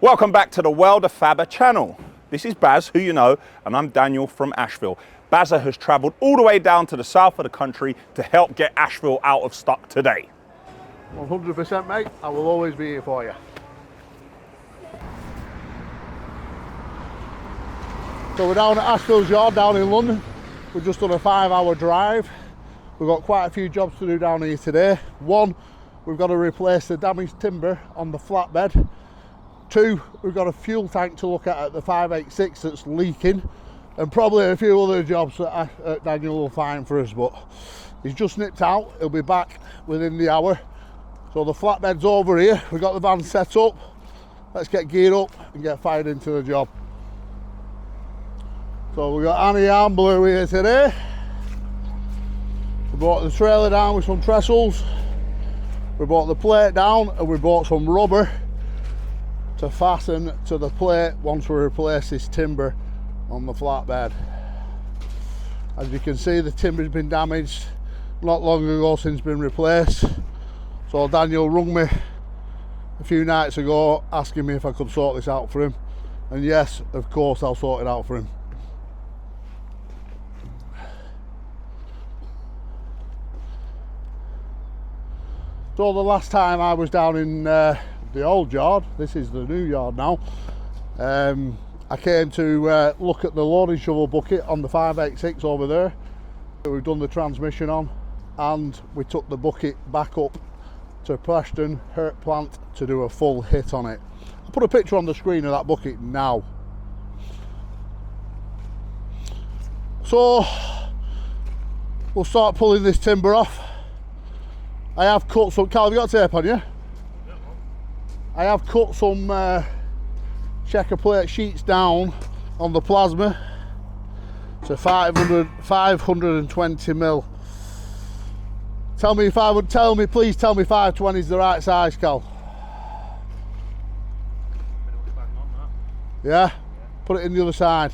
Welcome back to the WELDERFABBER channel. This is Baz, who you know, and I'm Daniel from Ashville. Bazza has travelled all the way down to the south of the country to help get Ashville out of stock today. 100% mate, I will always be here for you. So we're down at Ashville's yard down in London. We've just done a 5-hour drive. We've got quite a few jobs to do down here today. One, we've got to replace the damaged timber on the flatbed. Two, we've got a fuel tank to look at the 586 that's leaking, and probably a few other jobs that Daniel will find for us, but he's just nipped out. He'll be back within the hour. So the flatbed's over here. We've got the van set up. Let's get geared up and get fired into the job. So we've got Annie and Blue here today. We brought the trailer down with some trestles. We brought the plate down and we brought some rubber to fasten to the plate once we replace this timber on the flatbed. As you can see, the timber's been damaged not long ago since it's been replaced. So Daniel rung me a few nights ago asking me if I could sort this out for him, and yes, of course I'll sort it out for him. So the last time I was down in the old yard, this is the new yard now, I came to look at the loading shovel bucket on the 586 over there that we've done the transmission on, and we took the bucket back up to Preston Hurt Plant to do a full hit on it. I'll put a picture on the screen of that bucket now. So we'll start pulling this timber off. I have cut some, Carl, have you got tape on you? I have cut some checker plate sheets down on the plasma to 520 mil. Tell me if I would please tell me 520 is the right size, Cal. Yeah? Put it in the other side.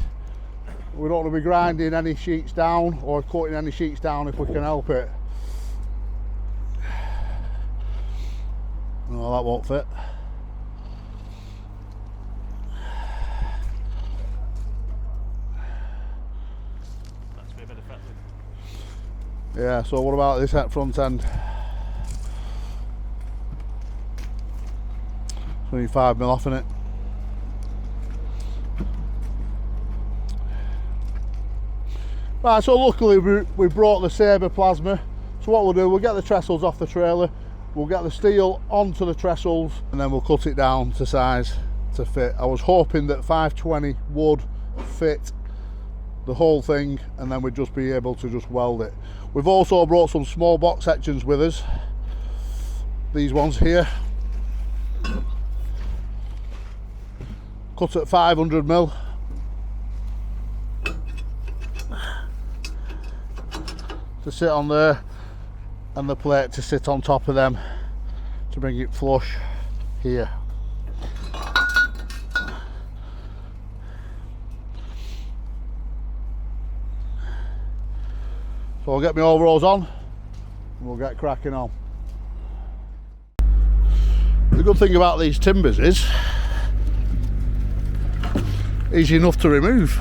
We don't want to be grinding any sheets down or cutting any sheets down if we can help it. No, that won't fit. Yeah, so what about this at front end? 25 mil off in it. Right, so luckily we brought the Sabre plasma. So what we'll do, we'll get the trestles off the trailer, we'll get the steel onto the trestles, and then we'll cut it down to size to fit. I was hoping that 520 would fit the whole thing, and then we'd just be able to just weld it. We've also brought some small box sections with us. These ones here, cut at 500 mil. To sit on there, and the plate to sit on top of them to bring it flush here. So I'll get my overalls on and we'll get cracking on. The good thing about these timbers is easy enough to remove.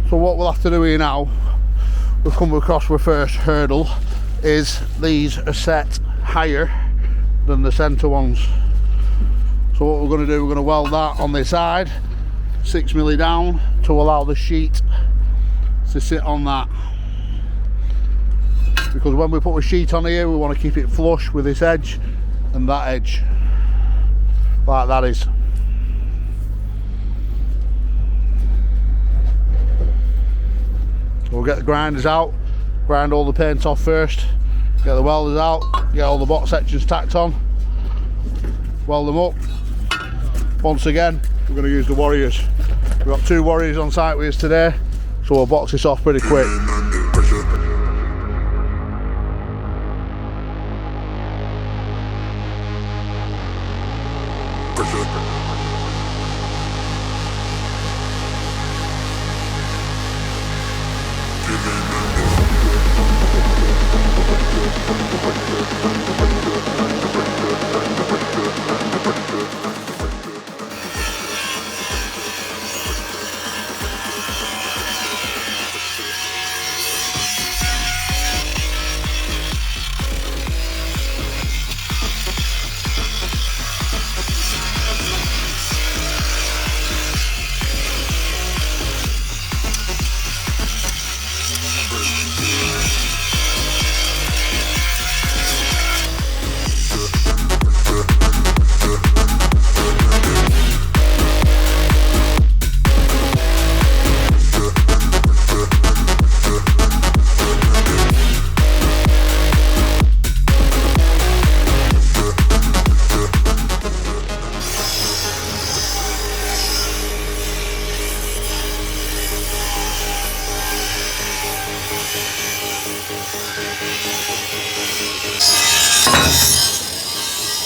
So what we'll have to do here now, we've come across our first hurdle, is these are set higher than the centre ones. So what we're going to do, we're going to weld that on this side, 6 milli down, to allow the sheet to sit on that. Because when we put a sheet on here, we want to keep it flush with this edge and that edge, like that is. We'll get the grinders out, grind all the paint off first, get the welders out, get all the box sections tacked on, weld them up. Once again, we're going to use the Warriors. We've got 2 Warriors on site with us today, so we'll box this off pretty quick.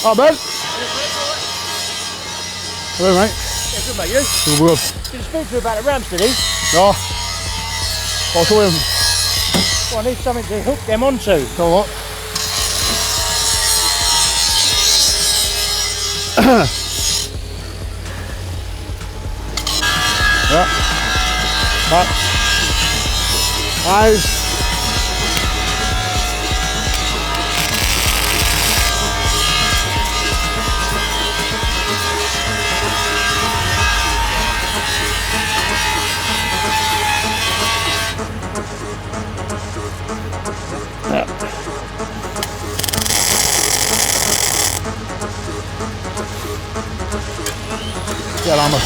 Oh, Ben. Hello, mate. Yeah, good mate, you? Good. Did you speak to you about the ramps, did he? No. What's with him? Well, I need something to hook them onto. So what? Yeah. Back. Eyes. Get on it.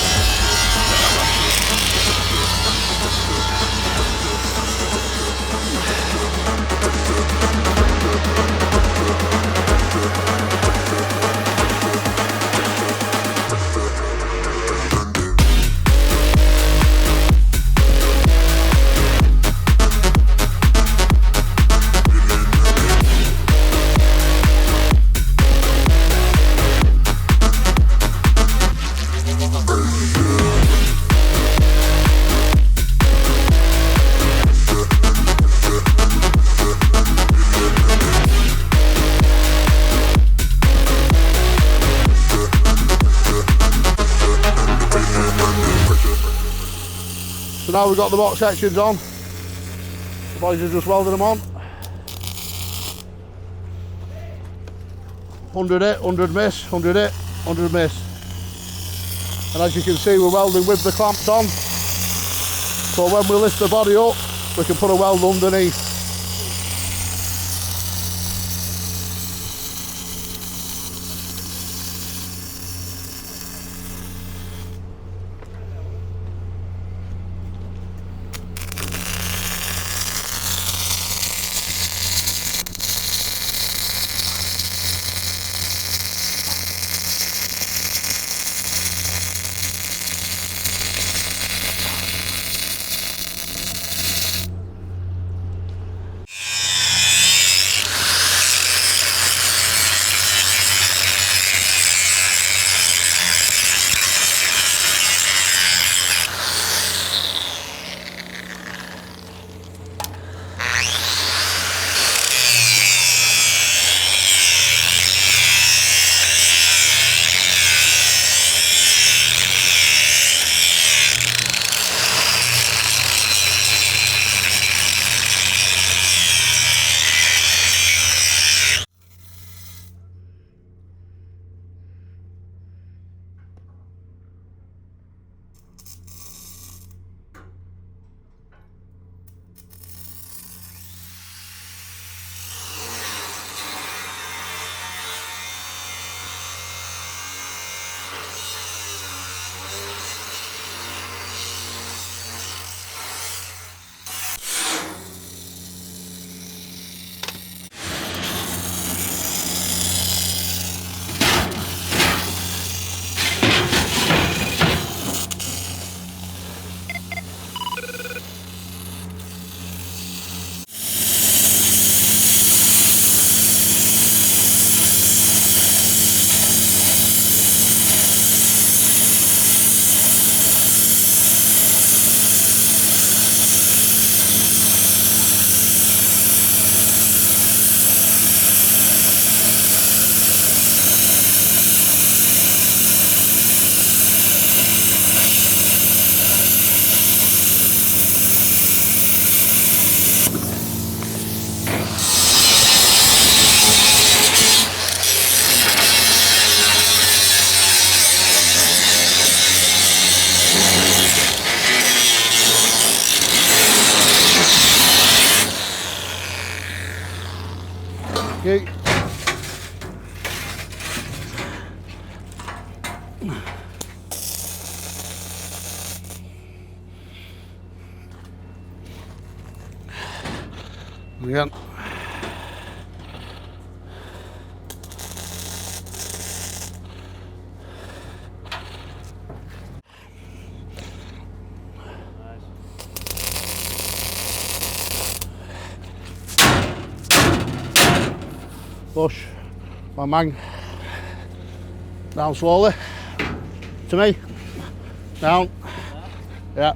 So now we've got the box sections on. The boys are just welding them on. 100 hit, 100 miss, 100 hit, 100 miss. And as you can see, we're welding with the clamps on. So when we lift the body up, we can put a weld underneath. Okay. Again. Push, my man. Down slowly. To me. Down. Yeah.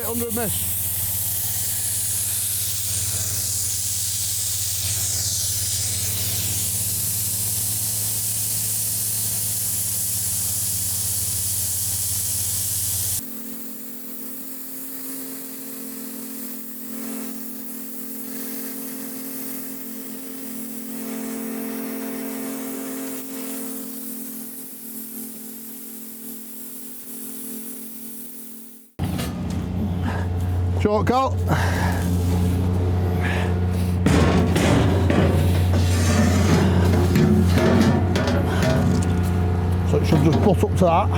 Under miss. Shortcut. So it should just butt up to that.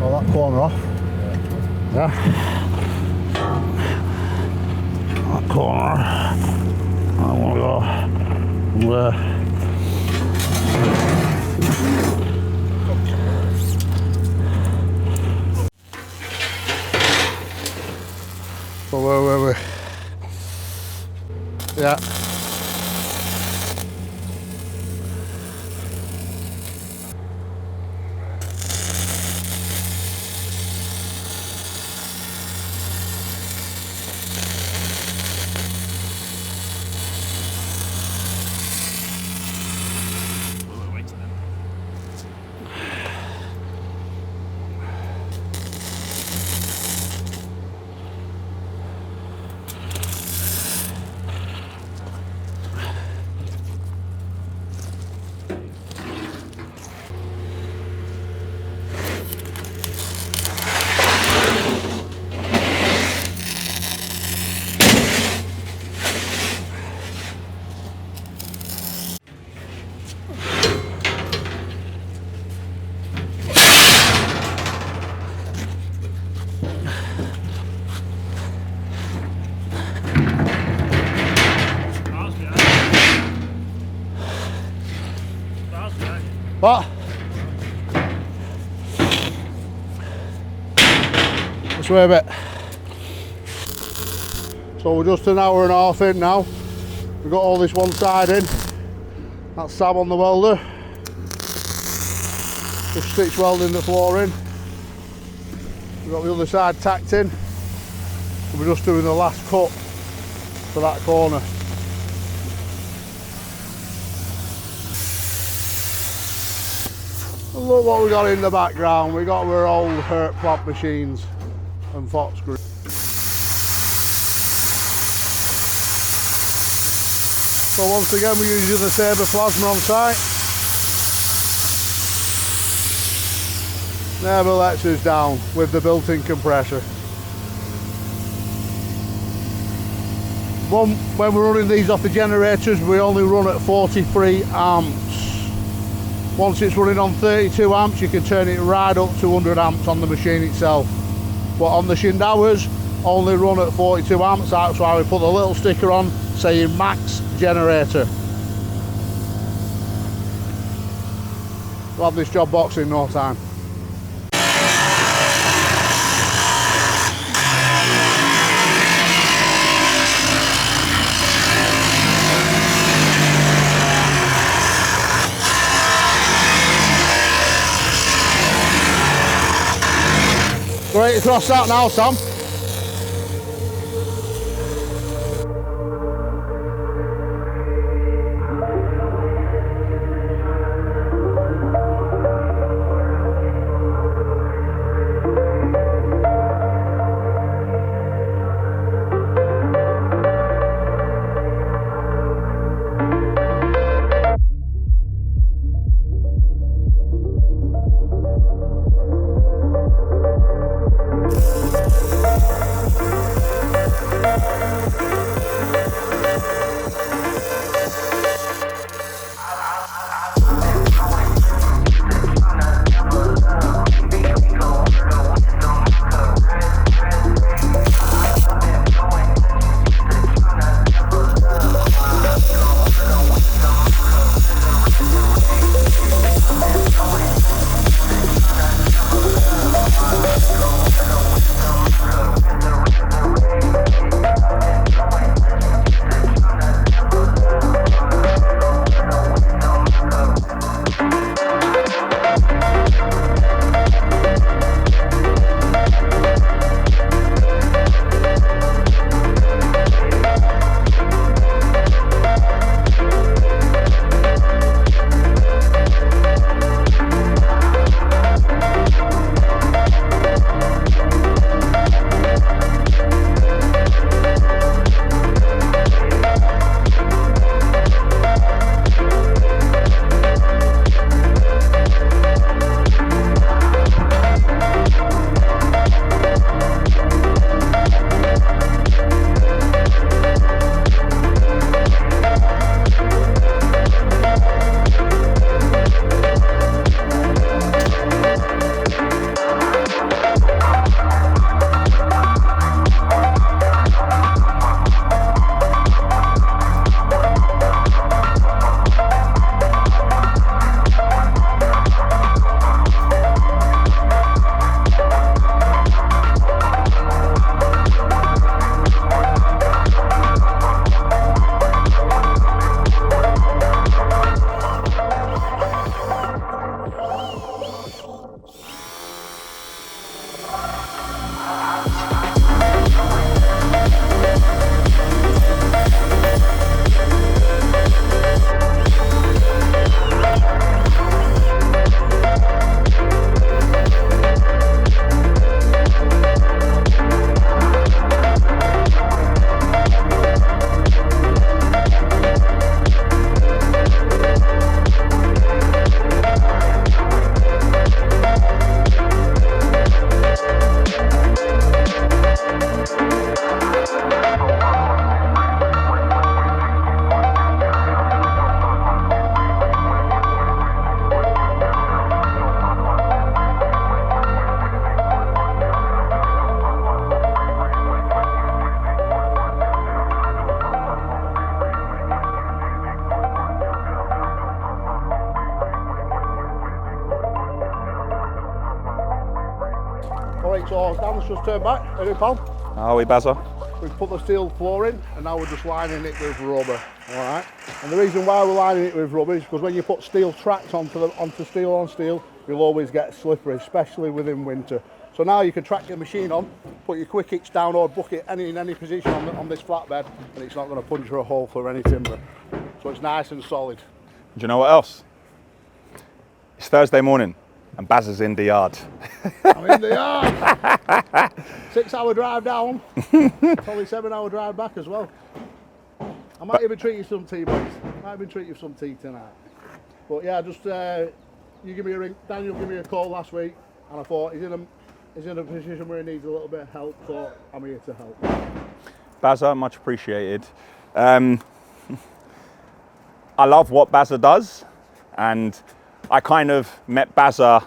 Oh, that corner off. Yeah. That corner. I want to go there. So where were we? Yeah. What? This way a bit. So we're just an hour and a half in now. We've got all this one side in. That's Sam on the welder. Just stitch welding the floor in. We've got the other side tacked in. And we're just doing the last cut for that corner. And look what we got in the background. We got our old hurt plant machines and Fox screws. So once again we're using the Sabre plasma on site. Never lets us down with the built-in compressor. When we're running these off the generators, we only run at 43 amps. Once it's running on 32 amps, you can turn it right up to 100 amps on the machine itself. But on the Shindowers, only run at 42 amps. That's why we put the little sticker on saying max generator. We'll have this job box in no time. Ready to cross that now, Sam? So Dan's just turned back. Ready, pal? Are we, Bazza? We've put the steel floor in and now we're just lining it with rubber. Alright? And the reason why we're lining it with rubber is because when you put steel tracks onto steel on steel, you'll always get slippery, especially within winter. So now you can track your machine on, put your quick hitch down or bucket in any position on this flatbed, and it's not going to puncture a hole for any timber. So it's nice and solid. Do you know what else? It's Thursday morning and Baz is in the yard. I'm in the yard. 6-hour drive down, probably 7-hour drive back as well. I might even treat you some tea, boys. Might even treat you some tea tonight. But yeah, just you give me a ring. Daniel gave me a call last week, and I thought he's in a position where he needs a little bit of help, so I'm here to help. Bazza, much appreciated. I love what Bazza does, and I kind of met Bazza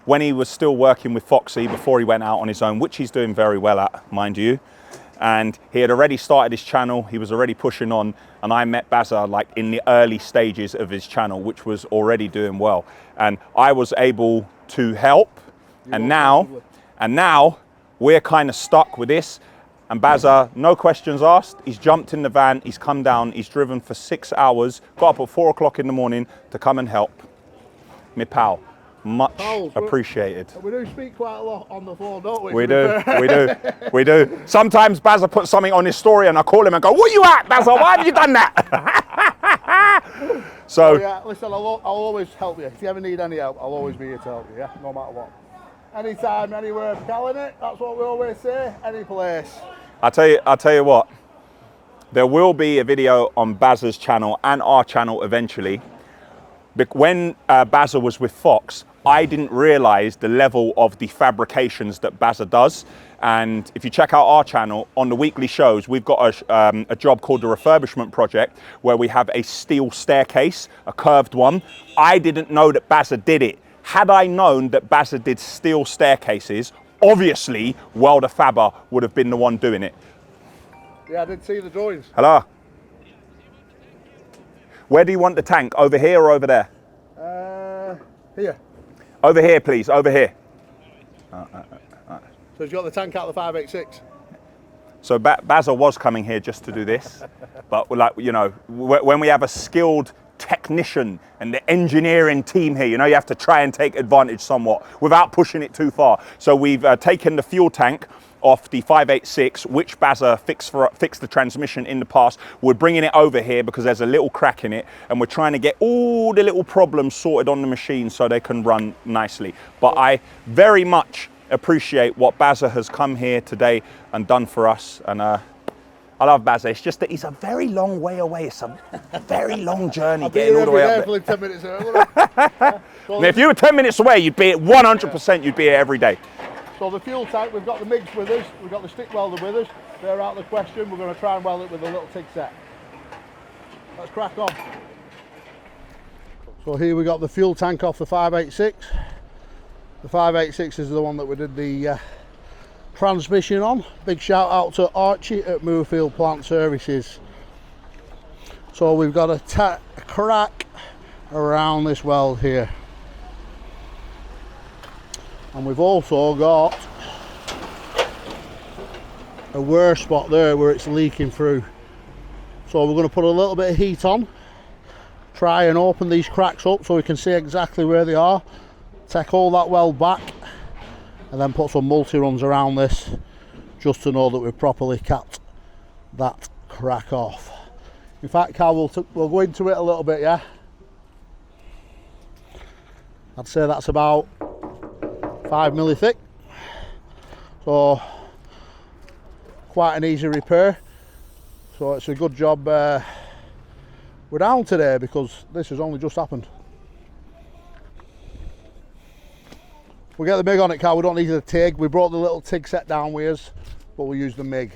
when he was still working with Foxy before he went out on his own, which he's doing very well at, mind you. And he had already started his channel, he was already pushing on, and I met Bazza like in the early stages of his channel, which was already doing well. And I was able to help, and now we're kind of stuck with this. And Bazza, no questions asked, he's jumped in the van, he's come down, he's driven for 6 hours, got up at 4 o'clock in the morning to come and help. Me pal, much appreciated. We do speak quite a lot on the phone, don't we? We do. Sometimes Bazza puts something on his story and I call him and go, "Where you at, Bazza? Why have you done that?" So yeah, listen, I'll always help you. If you ever need any help, I'll always be here to help you, yeah? No matter what. Anytime, anywhere, calling it, that's what we always say, any place. I'll tell you what, there will be a video on Bazza's channel and our channel eventually. When Bazza was with Fox, I didn't realize the level of the fabrications that Bazza does. And if you check out our channel, on the weekly shows, we've got a job called the Refurbishment Project, where we have a steel staircase, a curved one. I didn't know that Bazza did it. Had I known that Bazza did steel staircases, obviously WELDERFABBER would have been the one doing it. Yeah, I did see the drawings. Hello? Where do you want the tank? Over here or over there? Here. Over here, please, over here. So he's got the tank out of the 586. So Bazza was coming here just to do this, but like, you know, when we have a skilled technician and the engineering team here, you know, you have to try and take advantage somewhat without pushing it too far. So we've taken the fuel tank off the 586, which Bazza fixed the transmission in the past. We're bringing it over here because there's a little crack in it, and we're trying to get all the little problems sorted on the machine so they can run nicely. But I very much appreciate what Bazza has come here today and done for us, and I love Bazza. It's just that he's a very long way away. It's a very long journey getting all the way up there. 10 minutes And if you were 10 minutes away, you'd be at 100%, you'd be here every day. So the fuel tank, we've got the MIGs with us, we've got the stick welder with us. They're out of the question. We're going to try and weld it with a little TIG set. Let's crack on. So here we got the fuel tank off the 586. The 586 is the one that we did the transmission on. Big shout out to Archie at Moorfield Plant Services. So we've got a crack around this weld here. And we've also got a wear spot there where it's leaking through. So we're going to put a little bit of heat on, try and open these cracks up so we can see exactly where they are, take all that weld back, and then put some multi-runs around this just to know that we've properly capped that crack off. In fact, Cal, we'll go into it a little bit, yeah? I'd say that's about 5 milli thick, so quite an easy repair. So it's a good job we're down today because this has only just happened. We get the MIG on it, Carl. We don't need the TIG. We brought the little TIG set down with us, but we'll use the MIG.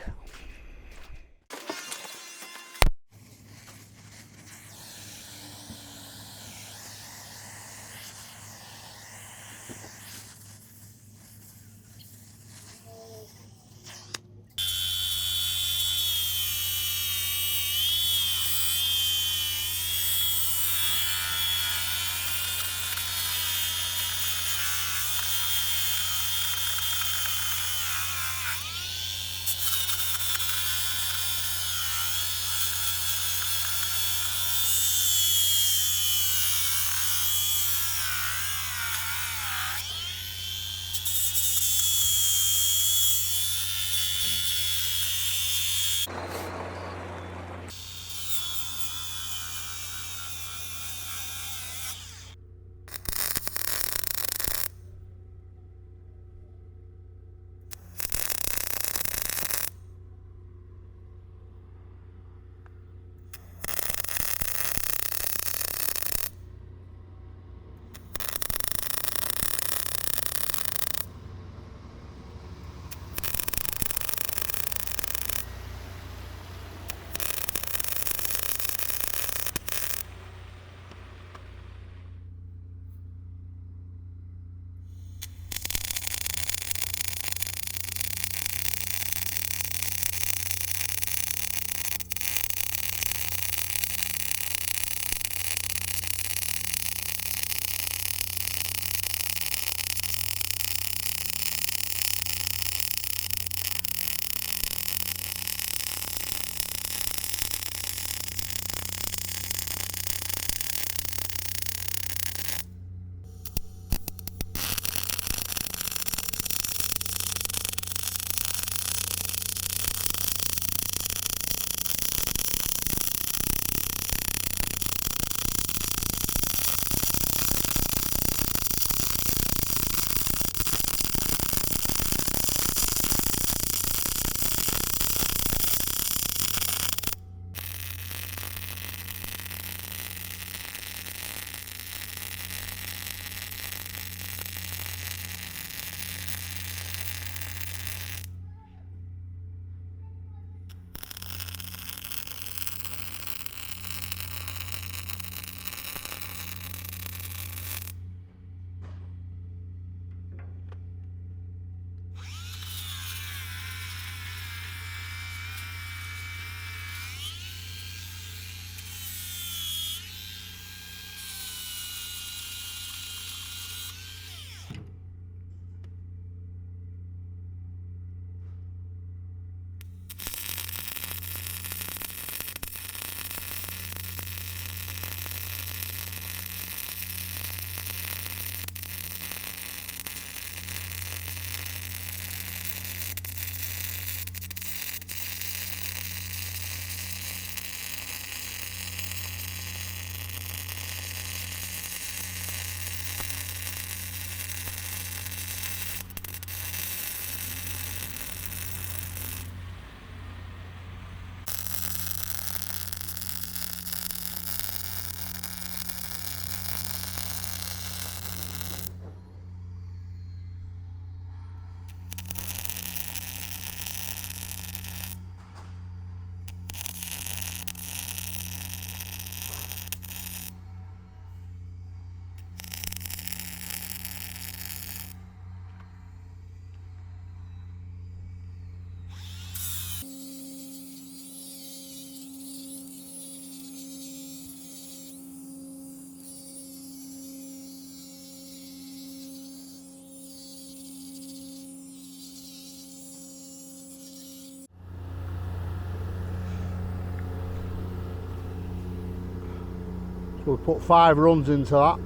So we've put 5 runs into that,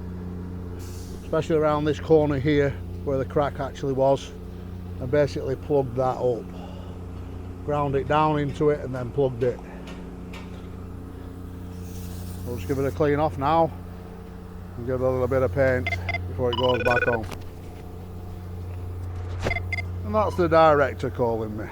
especially around this corner here where the crack actually was, and basically plugged that up, ground it down into it and then plugged it. We'll just give it a clean off now and give it a little bit of paint before it goes back on. And that's the director calling me.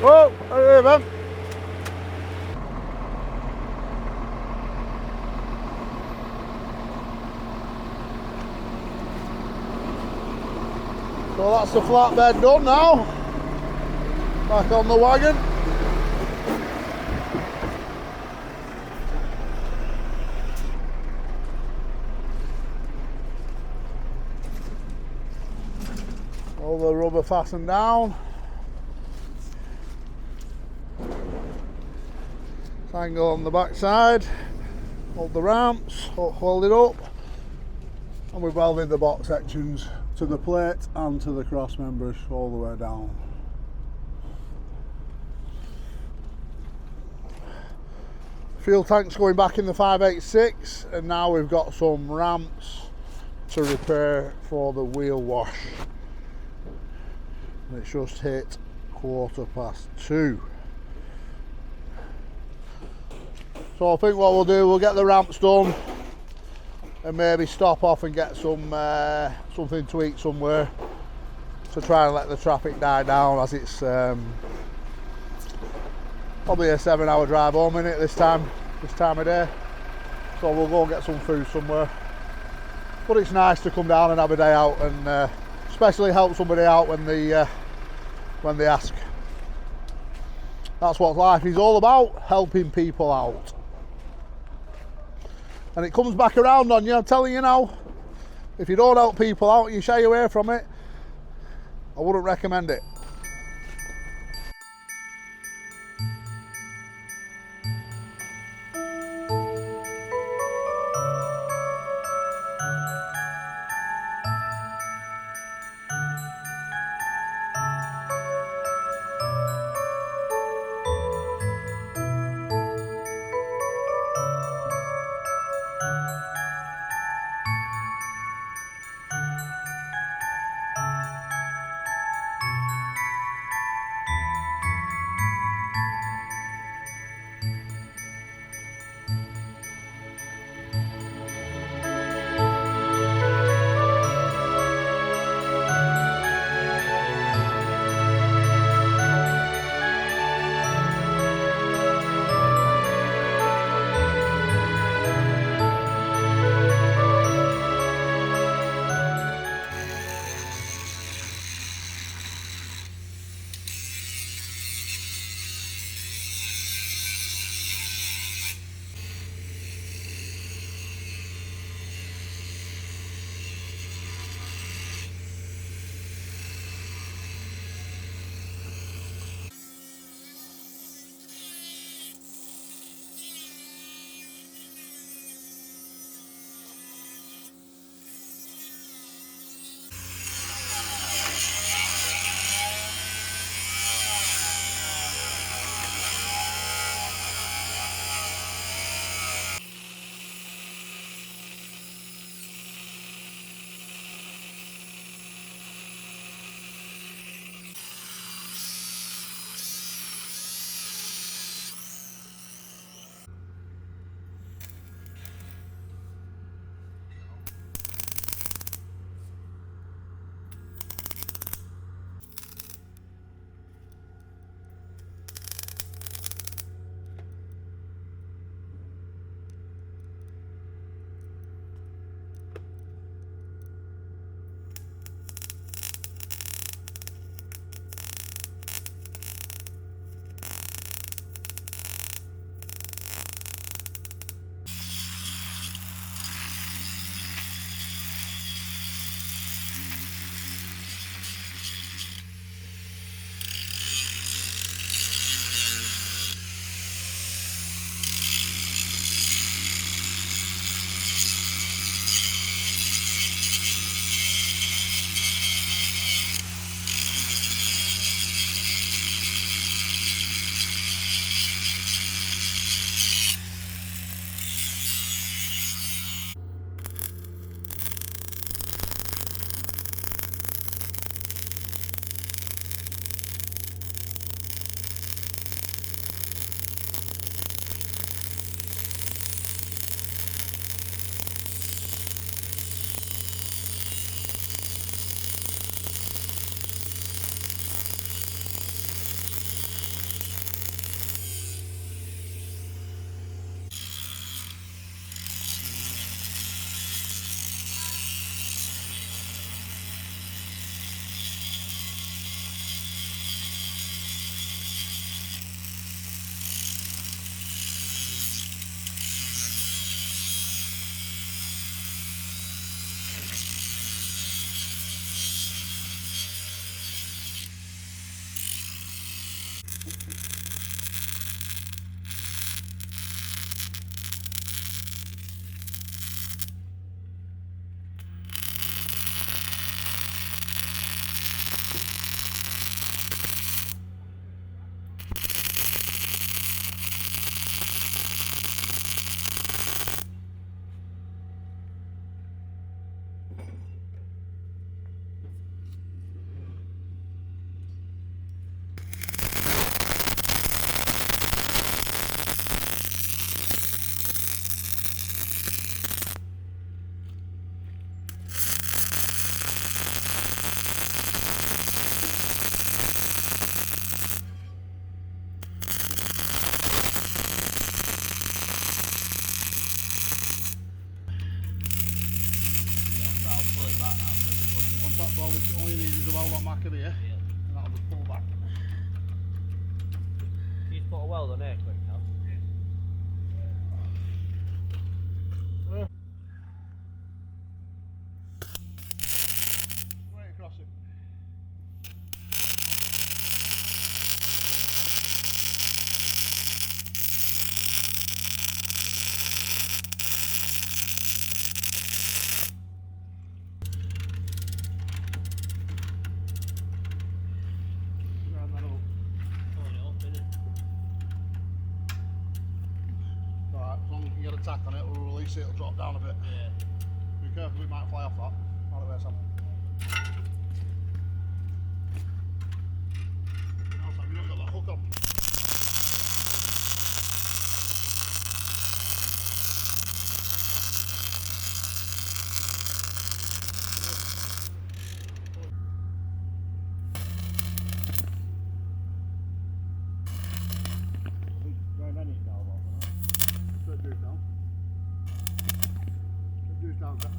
Oh, hey man. So that's the flatbed done now. Back on the wagon. All the rubber fastened down. Angle on the back side, hold the ramps, hold it up, and we've welded the box sections to the plate and to the cross members all the way down. Fuel tank's going back in the 586, and now we've got some ramps to repair for the wheel wash. And it's just hit 2:15. So I think what we'll do, we'll get the ramps done and maybe stop off and get some something to eat somewhere to try and let the traffic die down, as it's probably a 7-hour drive home, innit, this time of day. So we'll go and get some food somewhere. But it's nice to come down and have a day out, and especially help somebody out when they ask. That's what life is all about, helping people out. And it comes back around on you, I'm telling you now. If you don't help people out, you shy away from it, I wouldn't recommend it. That's all you need is a well-locked marker here, and that'll just pull back. You just put a weld on there quick now. Right across it. Round that up. Pulling it up, innit? Right, as long as you can get a tack on it, we'll release it, it'll drop down a bit. Yeah. Be careful, it might fly off that. By the way, Sam. Now, Sam, you don't got that hook on. Round on it now, Straight juice down. Straight juice down, Sam.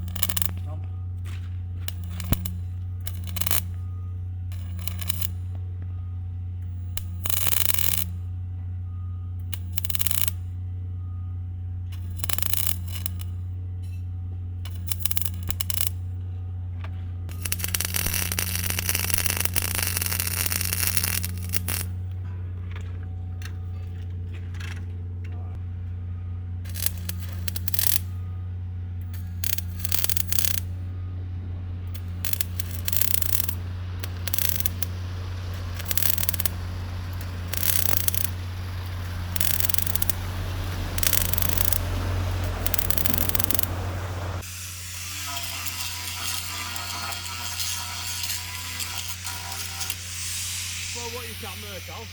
Well, what you can merge out.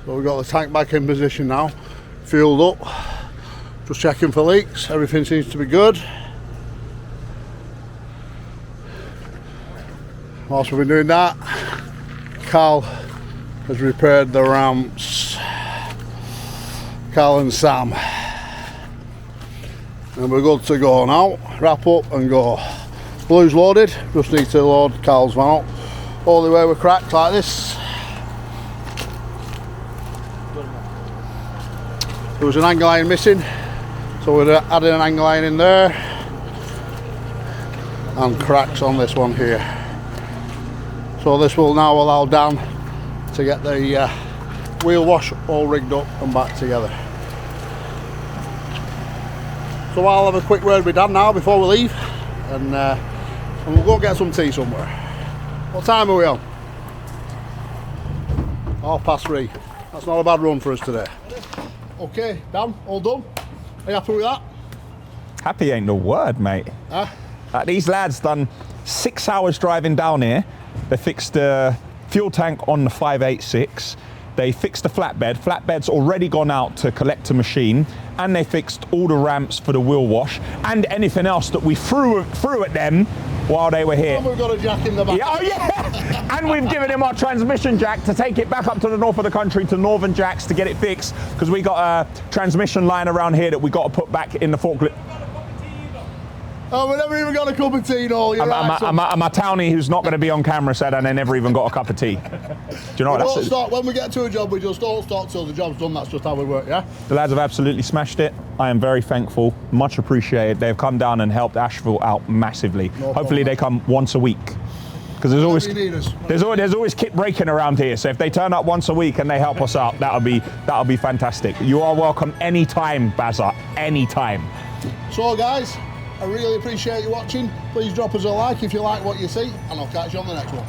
So we've got the tank back in position now, fueled up, just checking for leaks, everything seems to be good. Whilst we've been doing that, Carl has repaired the ramps, Carl and Sam. And we're good to go now, wrap up and go. Blue's loaded, just need to load Carl's van up. All the way we're cracked like this. There was an angle iron missing, so we're adding an angle iron in there. And cracks on this one here. So this will now allow Dan to get the wheel wash all rigged up and back together. So I'll have a quick word with Dan now before we leave, and we'll go get some tea somewhere. What time are we on? 3:30. That's not a bad run for us today. Okay, Dan, all done? Are you happy with that? Happy ain't the word, mate. Huh? These lads done 6 hours driving down here. They fixed the fuel tank on the 586. They fixed the flatbed. Flatbed's already gone out to collect a machine, and they fixed all the ramps for the wheel wash and anything else that we threw at them while they were here. And we've got a jack in the back. Yeah, oh yeah! And we've given him our transmission jack to take it back up to the north of the country to Northern Jacks to get it fixed, because we got a transmission line around here that we got to put back in the forklift. Oh, we never even got a cup of tea, no. You're right, my townie who's not going to be on camera said, and they never even got a cup of tea. Do you know what don't that's? stop. When we get to a job, we just don't stop till the job's done. That's just how we work, yeah? The lads have absolutely smashed it. I am very thankful, much appreciated. They've come down and helped Ashville out massively. No Hopefully problem. they come once a week, because there's always kit breaking around here. So if they turn up once a week and they help us out, that'll be fantastic. You are welcome anytime, Bazza, anytime. So guys, I really appreciate you watching. Please drop us a like if you like what you see, and I'll catch you on the next one.